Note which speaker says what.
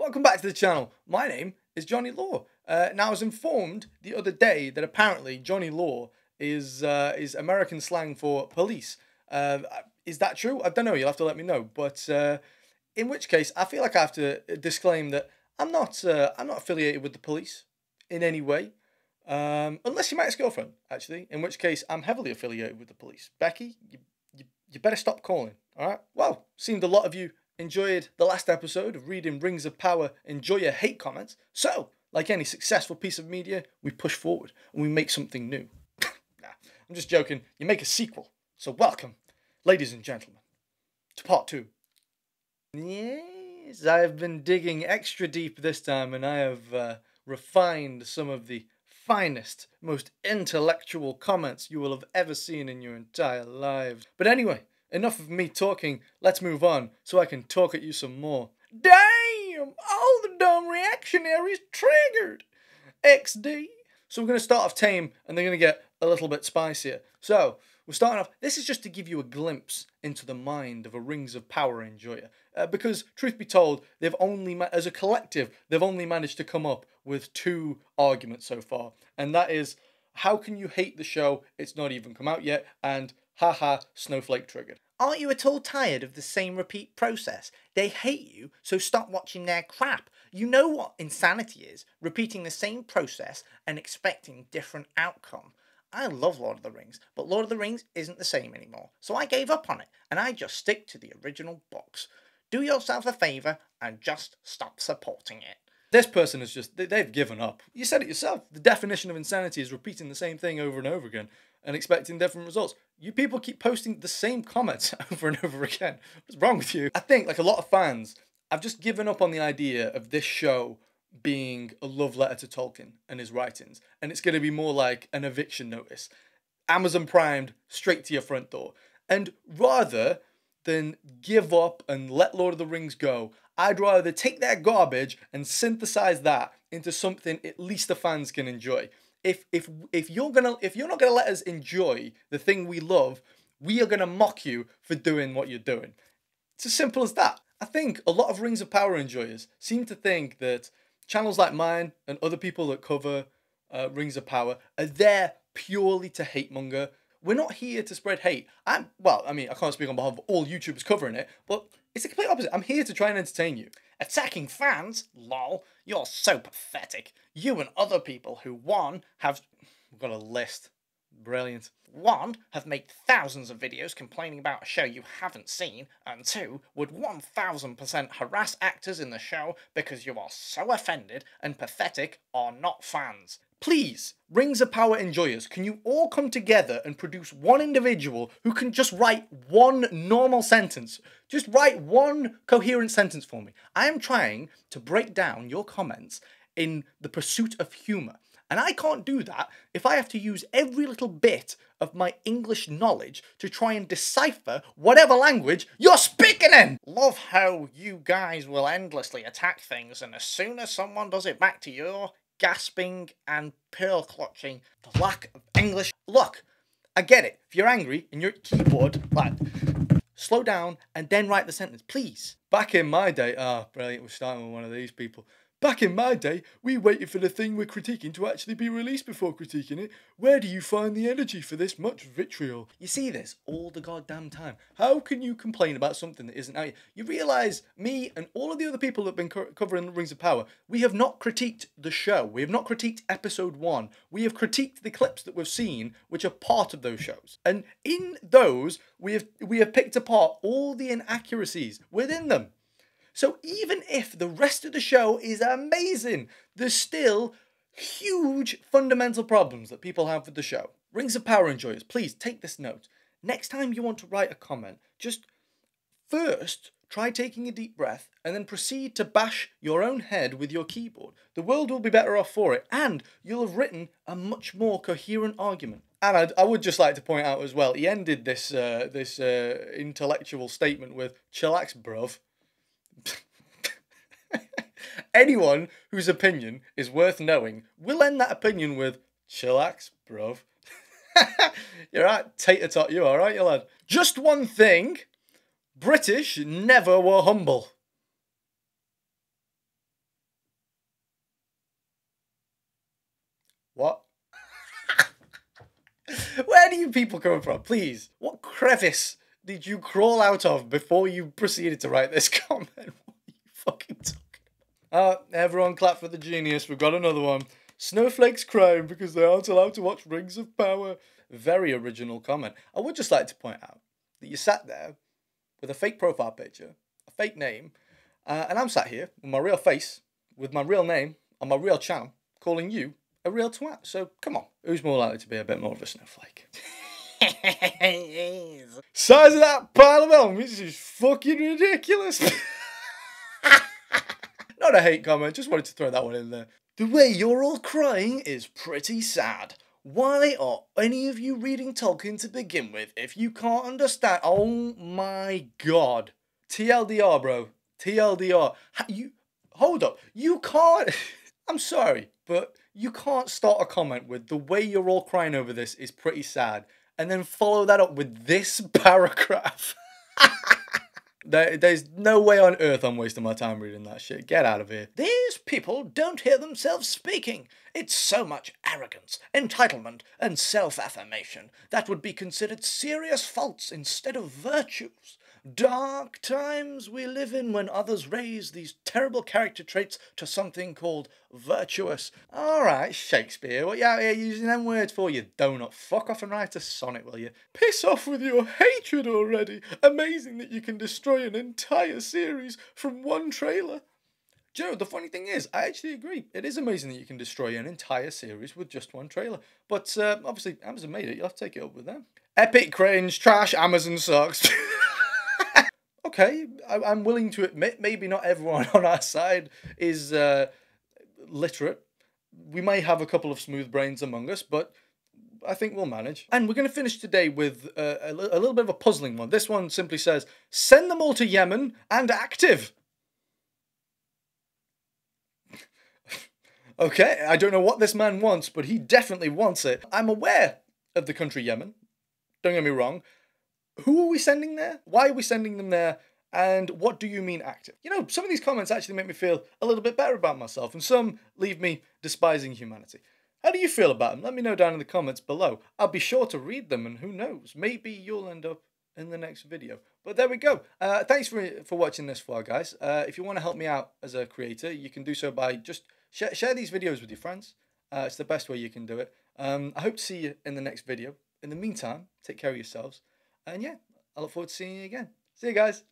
Speaker 1: Welcome back to the channel. My name is Johnny Law. Now I was informed the other day that apparently Johnny Law is American slang for police. Is that true? I don't know. You'll have to let me know. But in which case, I feel like I have to disclaim that I'm not affiliated with the police in any way, unless you're my ex-girlfriend, actually. In which case, I'm heavily affiliated with the police. Becky, you better stop calling. All right. Well, seemed a lot of you enjoyed the last episode of reading Rings of Power Enjoy Your Hate comments. So, like any successful piece of media, we push forward and we make something new. Nah, I'm just joking. You make a sequel. So welcome, ladies and gentlemen, to part 2. Yes, I've been digging extra deep this time and I have refined some of the finest, most intellectual comments you will have ever seen in your entire lives. But anyway, enough of me talking, let's move on so I can talk at you some more. Damn! All the dumb reactionaries triggered! XD. So we're going to start off tame and they're going to get a little bit spicier. So, we're starting off, this is just to give you a glimpse into the mind of a Rings of Power enjoyer. Because, truth be told, they've only, as a collective, they've only managed to come up with 2 arguments so far. And that is, how can you hate the show, it's not even come out yet, and haha, snowflake triggered.
Speaker 2: Aren't you at all tired of the same repeat process? They hate you, so stop watching their crap. You know what insanity is, repeating the same process and expecting different outcome. I love Lord of the Rings, but Lord of the Rings isn't the same anymore, so I gave up on it, and I just stick to the original books. Do yourself a favour and just stop supporting it.
Speaker 1: This person is just, they've given up. You said it yourself. The definition of insanity is repeating the same thing over and over again and expecting different results. You people keep posting the same comments over and over again. What's wrong with you? I think, like a lot of fans, I've just given up on the idea of this show being a love letter to Tolkien and his writings. And it's going to be more like an eviction notice. Amazon Primed, straight to your front door. And rather than give up and let Lord of the Rings go, I'd rather take that garbage and synthesize that into something at least the fans can enjoy. If you're not gonna let us enjoy the thing we love, we are gonna mock you for doing what you're doing. It's as simple as that. I think a lot of Rings of Power enjoyers seem to think that channels like mine and other people that cover Rings of Power are there purely to hate monger. We're not here to spread hate. I can't speak on behalf of all YouTubers covering it, but it's the complete opposite. I'm here to try and entertain you.
Speaker 2: Attacking fans? Lol. You're so pathetic. You and other people who, 1, have...
Speaker 1: We've got a list. Brilliant.
Speaker 2: 1, have made thousands of videos complaining about a show you haven't seen, and 2, would 1000% harass actors in the show because you are so offended and pathetic are not fans.
Speaker 1: Please, Rings of Power enjoyers, can you all come together and produce one individual who can just write one normal sentence? Just write one coherent sentence for me. I am trying to break down your comments in the pursuit of humour. And I can't do that if I have to use every little bit of my English knowledge to try and decipher whatever language you're speaking in.
Speaker 2: Love how you guys will endlessly attack things, and as soon as someone does it back to you, gasping and pearl clutching the lack of English.
Speaker 1: Look, I get it. If you're angry and you're at keyboard, like, slow down and then write the sentence, please. Back in my day, brilliant, we're starting with one of these people. Back in my day, we waited for the thing we're critiquing to actually be released before critiquing it. Where do you find the energy for this much vitriol? You see this all the goddamn time. How can you complain about something that isn't out yet? You realise, me and all of the other people that have been covering Rings of Power, we have not critiqued the show. We have not critiqued episode 1. We have critiqued the clips that we've seen, which are part of those shows. And in those, we have picked apart all the inaccuracies within them. So even if the rest of the show is amazing, there's still huge fundamental problems that people have with the show. Rings of Power enjoyers, please take this note. Next time you want to write a comment, just first try taking a deep breath and then proceed to bash your own head with your keyboard. The world will be better off for it, and you'll have written a much more coherent argument. And I would just like to point out as well, he ended this intellectual statement with, "Chillax, bruv." Anyone whose opinion is worth knowing will end that opinion with, "Chillax, bruv." You're right, tater tot, you alright, you lad? Just one thing, British never were humble. Where do you people come from? Please, what crevice did you crawl out of before you proceeded to write this comment? What are you fucking talking about? Everyone clap for the genius. We've got another one. Snowflakes crying because they aren't allowed to watch Rings of Power. Very original comment. I would just like to point out that you sat there with a fake profile picture, a fake name, and I'm sat here with my real face, with my real name, on my real channel, calling you a real twat. So come on, who's more likely to be a bit more of a snowflake? Size of that pile of helmets is fucking ridiculous. Not a hate comment, just wanted to throw that one in there. The way you're all crying is pretty sad. Why are any of you reading Tolkien to begin with if you can't understand? Oh my god. TLDR, bro. TLDR. Hold up. You can't. I'm sorry, but you can't start a comment with the way you're all crying over this is pretty sad and then follow that up with this paragraph. There's no way on earth I'm wasting my time reading that shit. Get out of here. These people don't hear themselves speaking. It's so much arrogance, entitlement, and self-affirmation that would be considered serious faults instead of virtues. Dark times we live in when others raise these terrible character traits to something called virtuous. Alright, Shakespeare, what you out here using them words for, you donut? Fuck off and write a sonnet, will you? Piss off with your hatred already. Amazing that you can destroy an entire series from one trailer. Do you know, the funny thing is, I actually agree. It is amazing that you can destroy an entire series with just one trailer. But obviously, Amazon made it. You'll have to take it up with them. Epic cringe, trash, Amazon sucks. Okay, I'm willing to admit maybe not everyone on our side is literate. We may have a couple of smooth brains among us, but I think we'll manage. And we're going to finish today with a little bit of a puzzling one. This one simply says, send them all to Yemen and active. Okay, I don't know what this man wants, but he definitely wants it. I'm aware of the country Yemen. Don't get me wrong. Who are we sending there? Why are we sending them there? And what do you mean active? You know, some of these comments actually make me feel a little bit better about myself, and some leave me despising humanity. How do you feel about them? Let me know down in the comments below. I'll be sure to read them, and who knows, maybe you'll end up in the next video. But there we go. Thanks for watching this far, guys. If you want to help me out as a creator, you can do so by just share these videos with your friends. It's the best way you can do it. I hope to see you in the next video. In the meantime, take care of yourselves. And yeah, I look forward to seeing you again. See you guys.